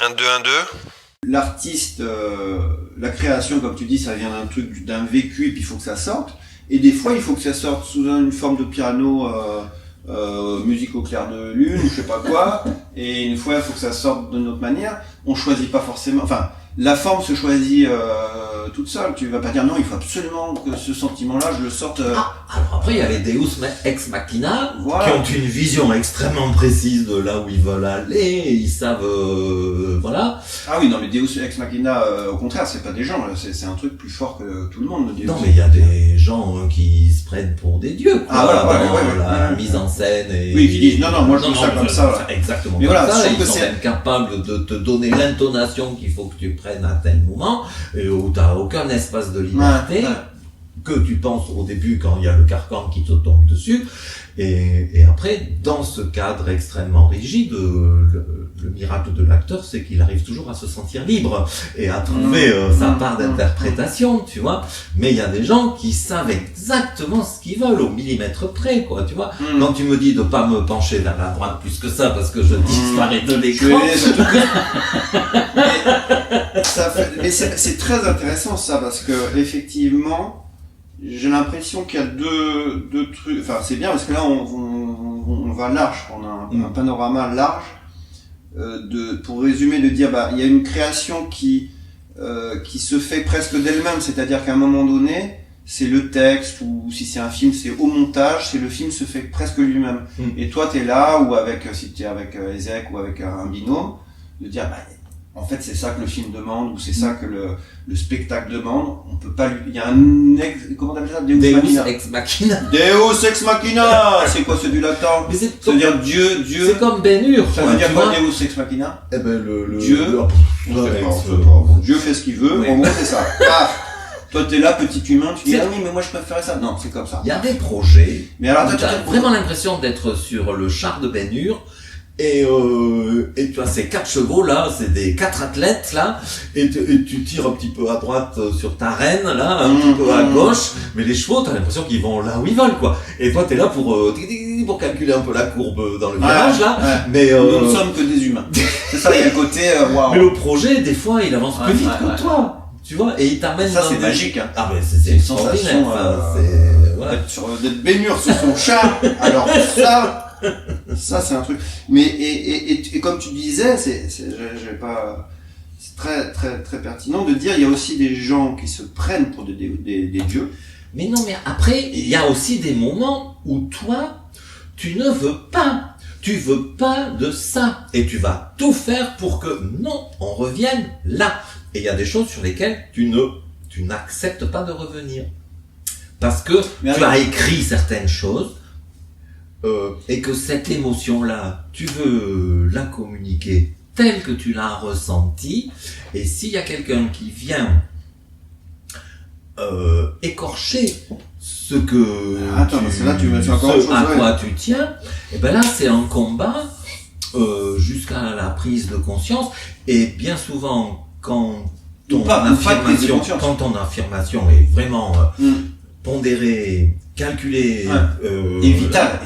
Un 2, un 2. L'artiste, la création, comme tu dis, ça vient d'un truc, d'un vécu, et puis il faut que ça sorte. Et des fois, il faut que ça sorte sous une forme de piano, musique au clair de lune, ou je sais pas quoi. Et une fois, il faut que ça sorte d'une autre manière. On choisit pas forcément, enfin, la forme se choisit toute seule. Tu vas pas dire non, il faut absolument que ce sentiment-là, je le sorte. Alors après, il y a les Deus Ex Machina, Voilà. qui ont une vision extrêmement précise de là où ils veulent aller, et ils savent, voilà. Ah oui, non, mais Deus Ex Machina, au contraire, c'est pas des gens, c'est un truc plus fort que tout le monde. Le Deus. Non, mais il y a des gens qui se prennent pour des dieux, quoi, Ah, voilà, dans ouais, la ouais. mise en scène. Et... Oui, qui disent, non, moi je veux ça comme ça. Exactement mais comme voilà, ça. je trouve Ils que sont c'est même capables de te donner l'intonation qu'il faut que tu prennes à tel moment, et où t'as aucun espace de liberté. Ouais. Que tu penses au début quand il y a le carcan qui te tombe dessus, et après, dans ce cadre extrêmement rigide, le miracle de l'acteur, c'est qu'il arrive toujours à se sentir libre et à trouver sa part d'interprétation, tu vois. Mais il y a des gens qui savent exactement ce qu'ils veulent au millimètre près, quoi, tu vois. Quand tu me dis de pas me pencher vers la droite plus que ça parce que je disparais de l'écran. Mais c'est très intéressant ça, parce que effectivement, j'ai l'impression qu'il y a deux trucs. Enfin, c'est bien parce que là, on va large, on a un panorama large. Pour résumer, de dire, il y a une création qui se fait presque d'elle-même, c'est-à-dire qu'à un moment donné, c'est le texte, ou si c'est un film, c'est au montage, c'est le film se fait presque lui-même. Et toi, t'es là, ou si t'es avec Ezek ou avec un binôme, de dire, en fait, c'est ça que le film demande, ou c'est ça que le spectacle demande. On peut pas lui... Il y a comment t'appelles ça? Deus Ex Machina. Deus Ex Machina! C'est quoi, c'est du latin? C'est-à-dire Dieu. C'est comme Ben-Hur. Ça veut dire quoi, Deus Ex Machina? Eh ben, Dieu. Dieu fait ce qu'il veut. Oui. En gros, c'est ça. Toi, t'es là, petit humain, tu dis, ah oui, mais moi, je préférais ça. Non, c'est comme ça. Il y a des projets. Mais alors, t'as vraiment l'impression d'être sur le char de Ben-Hur. Et tu as ces 4 chevaux là, c'est des 4 athlètes là, et tu tires un petit peu à droite sur ta reine là, un petit peu à gauche, mais les chevaux t'as l'impression qu'ils vont là où ils veulent quoi. Et toi t'es là pour calculer un peu la courbe dans le virage là, mais nous ne sommes que des humains. C'est ça, il y a le côté waouh. Mais le projet des fois il avance plus vite que toi, tu vois, et il t'amène. Ça c'est magique. Hein. Ah ben c'est une sensation. Voilà. D'être baignure sur son char. Alors ça c'est un truc. Mais et comme tu disais, j'ai pas. C'est très très très pertinent de dire. Il y a aussi des gens qui se prennent pour des dieux. Mais non, mais après il y a aussi des moments où toi tu ne veux pas. Tu veux pas de ça. Et tu vas tout faire pour que non, on revienne là. Et il y a des choses sur lesquelles tu n'acceptes pas de revenir. Parce que tu as écrit certaines choses, et que cette émotion-là, tu veux la communiquer telle que tu l'as ressentie, et s'il y a quelqu'un qui vient écorcher ce que à quoi tu tiens, et ben là c'est un combat jusqu'à la prise de conscience, et bien souvent quand ton affirmation est vraiment pondérée, calculée, et vital,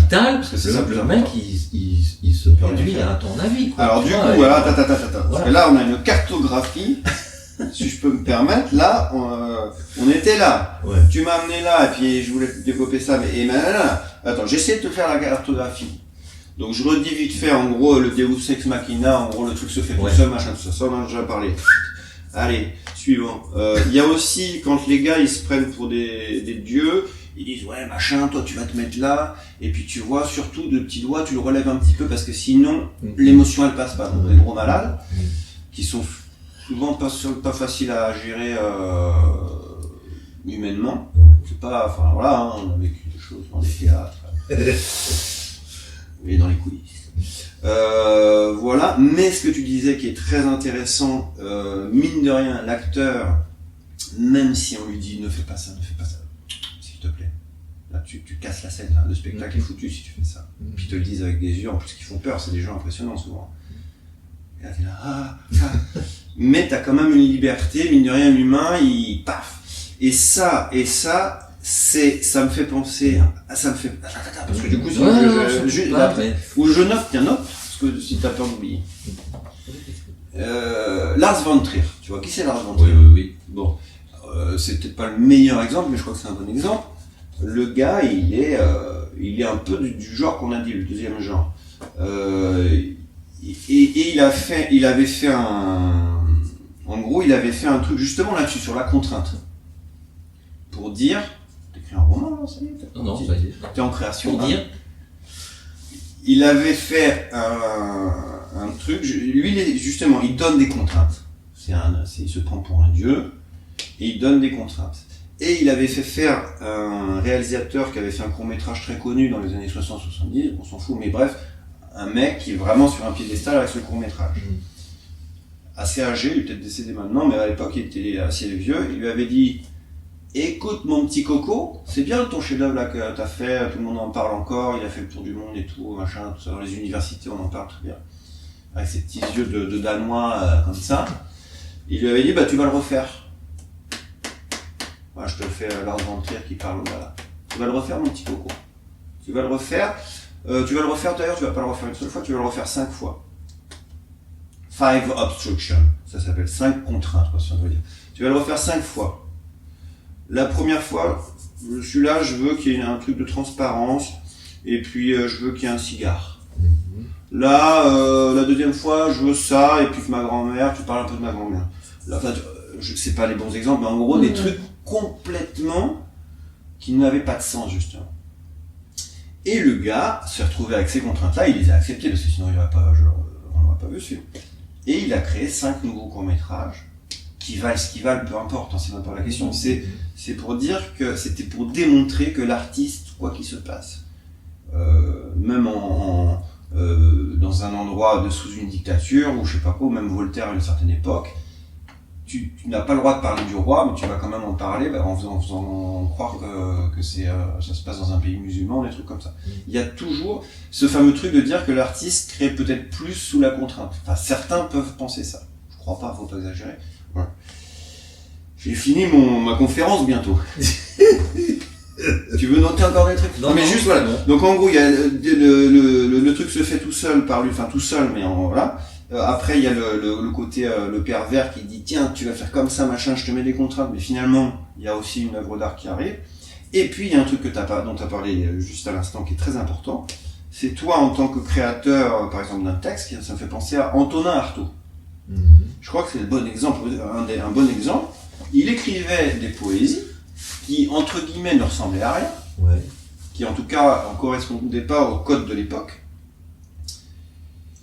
parce que le mec il se produit à ton avis, quoi. Alors du coup, voilà, parce que là on a une cartographie. Si je peux me permettre, là, on était là. Ouais. Tu m'as amené là, et puis je voulais développer ça, mais attends, j'essaie de te faire la cartographie. Donc je redis vite fait, en gros, le Deus Ex Machina, en gros, le truc se fait tout seul, machin, tout ça, on en a déjà parlé. Allez, suivant. Il y a aussi, quand les gars, ils se prennent pour des dieux, ils disent, ouais, machin, toi, tu vas te mettre là, et puis tu vois, surtout, de petits doigts, tu le relèves un petit peu, parce que sinon, l'émotion, elle passe pas. Donc, les gros malades, qui sont souvent pas facile à gérer humainement. C'est pas, enfin voilà, hein, on a vécu des choses dans les théâtres et dans les coulisses. Voilà, mais ce que tu disais qui est très intéressant, mine de rien, l'acteur, même si on lui dit ne fais pas ça, s'il te plaît. Là, tu casses la scène, là. Le spectacle est foutu si tu fais ça. Puis ils te le disent avec des yeux en plus qui font peur, c'est des gens impressionnants souvent. Et là, t'es là, mais t'as quand même une liberté, mine de rien, l'humain, il paf. Et ça, ça me fait penser, ça me fait, parce que du coup, ou je note, tiens, note, parce que si t'as peur d'oublier. Lars von Trier. Tu vois qui c'est Lars von Oui, Trier? oui. Bon, c'est peut-être pas le meilleur exemple, mais je crois que c'est un bon exemple. Le gars, il est un peu du genre qu'on a dit, le deuxième genre. Et il avait fait en gros, il avait fait un truc justement là-dessus, sur la contrainte. Pour dire, t'écris un roman, là, ça y est? Non, ça y est. T'es en création. Pour dire, il avait fait un truc, lui, justement, il donne des contraintes. Il se prend pour un dieu, et il donne des contraintes. Et il avait fait faire un réalisateur qui avait fait un court-métrage très connu dans les années 60-70, on s'en fout, mais bref, un mec qui est vraiment sur un piédestal avec ce court-métrage. Assez âgé, il est peut-être décédé maintenant, mais à l'époque, il était assez vieux. Il lui avait dit: écoute, mon petit coco, c'est bien ton chef-d'œuvre là que t'as fait, tout le monde en parle encore, il a fait le tour du monde et tout, machin, tout ça, dans les universités, on en parle très bien. Avec ses petits yeux de Danois, comme ça. Il lui avait dit: bah, tu vas le refaire. Voilà, je te le fais, Lars von Trier qui parle, voilà. Tu vas le refaire, mon petit coco. Tu vas le refaire. D'ailleurs, tu vas pas le refaire une seule fois, tu vas le refaire 5 fois. 5 obstructions, ça s'appelle 5 contraintes, quoi, ça veut dire. Tu vas le refaire 5 fois. La première fois, celui-là, je veux qu'il y ait un truc de transparence, et puis je veux qu'il y ait un cigare. Là, la deuxième fois, je veux ça, et puis que ma grand-mère, tu parles un peu de ma grand-mère. Là, enfin, je sais pas les bons exemples, mais en gros, des trucs complètement qui n'avaient pas de sens, justement. Et le gars s'est retrouvé avec ces contraintes-là, il les a acceptées, parce que sinon on n'aurait pas vu celui. Et il a créé 5 nouveaux courts-métrages, qui valent ce qu'ils valent, peu importe, hein, c'est même pas la question. C'est pour dire que c'était pour démontrer que l'artiste, quoi qu'il se passe, même dans un endroit sous une dictature, ou je sais pas quoi, ou même Voltaire à une certaine époque, tu n'as pas le droit de parler du roi, mais tu vas quand même en parler en faisant croire que ça se passe dans un pays musulman, des trucs comme ça. Il y a toujours ce fameux truc de dire que l'artiste crée peut-être plus sous la contrainte. Enfin, certains peuvent penser ça. Je crois pas, faut pas exagérer. Voilà. J'ai fini ma conférence bientôt. Tu veux noter encore des trucs? Non, mais juste voilà. Donc en gros, il y a le truc se fait tout seul par lui, enfin tout seul, mais voilà. Après, il y a le côté le pervers qui dit: tiens, tu vas faire comme ça, machin, je te mets des contraintes, mais finalement, il y a aussi une œuvre d'art qui arrive. Et puis, il y a un truc dont tu as parlé juste à l'instant qui est très important. C'est toi, en tant que créateur, par exemple, d'un texte, ça me fait penser à Antonin Artaud. Je crois que c'est le bon exemple, un bon exemple. Il écrivait des poésies qui, entre guillemets, ne ressemblaient à rien. Ouais. Qui, en tout cas, ne correspondaient pas au code de l'époque.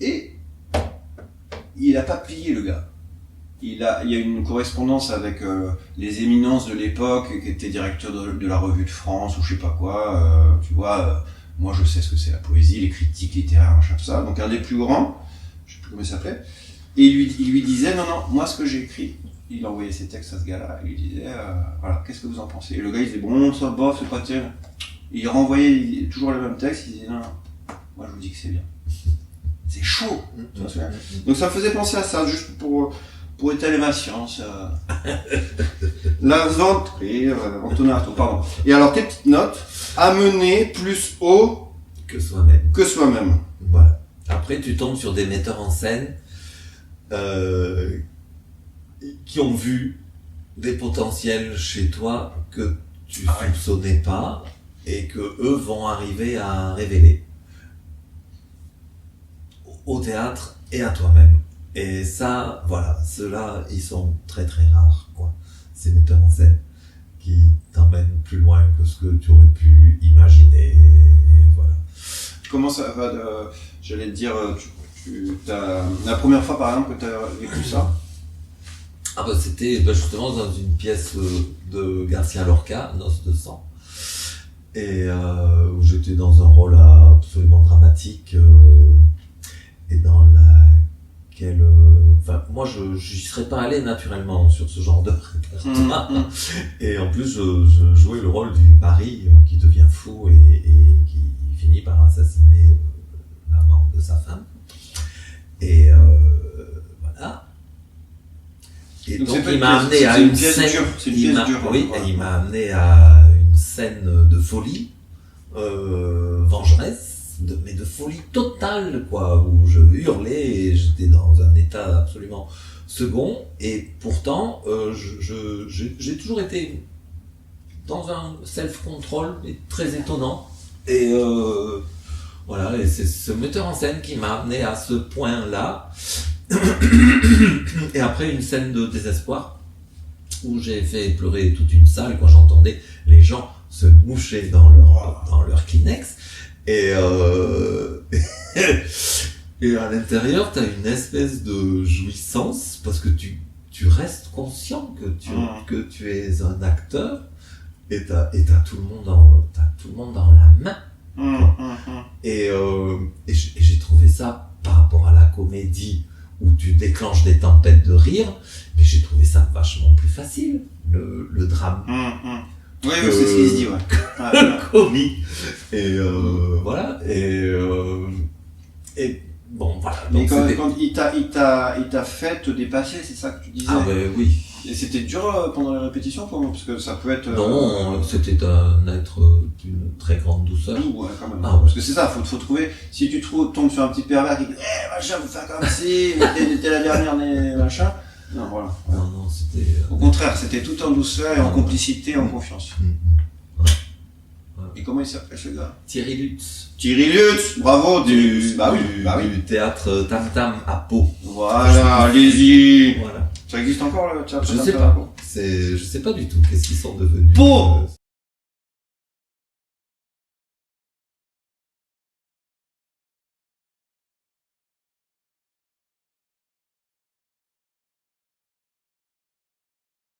Et il n'a pas plié, le gars. Il y a une correspondance avec les éminences de l'époque, qui étaient directeurs de la Revue de France, ou je sais pas quoi. Tu vois, moi je sais ce que c'est la poésie, les critiques littéraires, machin, tout ça. Donc un des plus grands, je sais plus comment il s'appelait, et il lui disait: non, moi ce que j'ai écrit, il envoyait ses textes à ce gars-là, il lui disait: voilà, qu'est-ce que vous en pensez? Et le gars il disait: bon, ça bof, c'est pas terrible. Il renvoyait toujours les mêmes textes, il disait: non, moi je vous dis que c'est bien. C'est chaud. Donc ça me faisait penser à ça, juste pour étaler ma science. Lars von Trier, Antonin Artaud, pardon. Et alors tes petites notes: amener plus haut que soi-même. Voilà. Après, tu tombes sur des metteurs en scène qui ont vu des potentiels chez toi que tu soupçonnais pas et que eux vont arriver à révéler au théâtre et à toi-même. Et ça, voilà, ceux-là, ils sont très très rares, quoi. Ces metteurs en scène qui t'emmènent plus loin que ce que tu aurais pu imaginer, et voilà. Comment ça va j'allais te dire, la première fois par exemple que tu as vécu ça? Ah bah c'était justement dans une pièce de Garcia Lorca, Noces de sang, et où j'étais dans un rôle absolument dramatique, et dans laquelle, moi j'y serais pas allé naturellement sur ce genre de répertoire. Et en plus je jouais le rôle du mari qui devient fou et qui finit par assassiner l'amant de sa femme. Et voilà. Et donc il m'a amené à une scène. Il m'a amené à une scène de folie, vengeresse, mais de folie totale, quoi, où je hurlais et j'étais dans un état absolument second. Et pourtant, j'ai toujours été dans un self-control et très étonnant. Et voilà, et c'est ce metteur en scène qui m'a amené à ce point-là. Et après une scène de désespoir où j'ai fait pleurer toute une salle quand j'entendais les gens se moucher dans leur Kleenex. Et et à l'intérieur, t'as une espèce de jouissance parce que tu restes conscient que tu es un acteur et t'as tout le monde dans la main. Et j'ai trouvé ça par rapport à la comédie où tu déclenches des tempêtes de rire, mais j'ai trouvé ça vachement plus facile, le drame. Oui, c'est ce qui se dit, ouais. Le comique. Et voilà. Et bon, voilà. Mais Donc quand il t'a fait te dépasser, c'est ça que tu disais. Ah ben oui. Et c'était dur pendant les répétitions, parce que ça peut être. Non, c'était un être d'une très grande douceur. Ouais, quand même. Ah, ouais. Parce que c'est ça, faut trouver. Si tu tombes sur un petit pervers qui dit, machin, vous faites comme si, t'es la dernière, machin. Non, voilà. Non, c'était. Au contraire, c'était tout en douceur et en complicité, en confiance. Ouais. Et comment il s'appelait ce gars? Thierry Lutz. Thierry Lutz, bravo, du théâtre Tam Tam à Pau. Voilà, allez-y. Voilà. Ça existe encore le théâtre Je Tam sais Tam pas. à Pau? Je sais pas du tout qu'est-ce qu'ils sont devenus. Pau,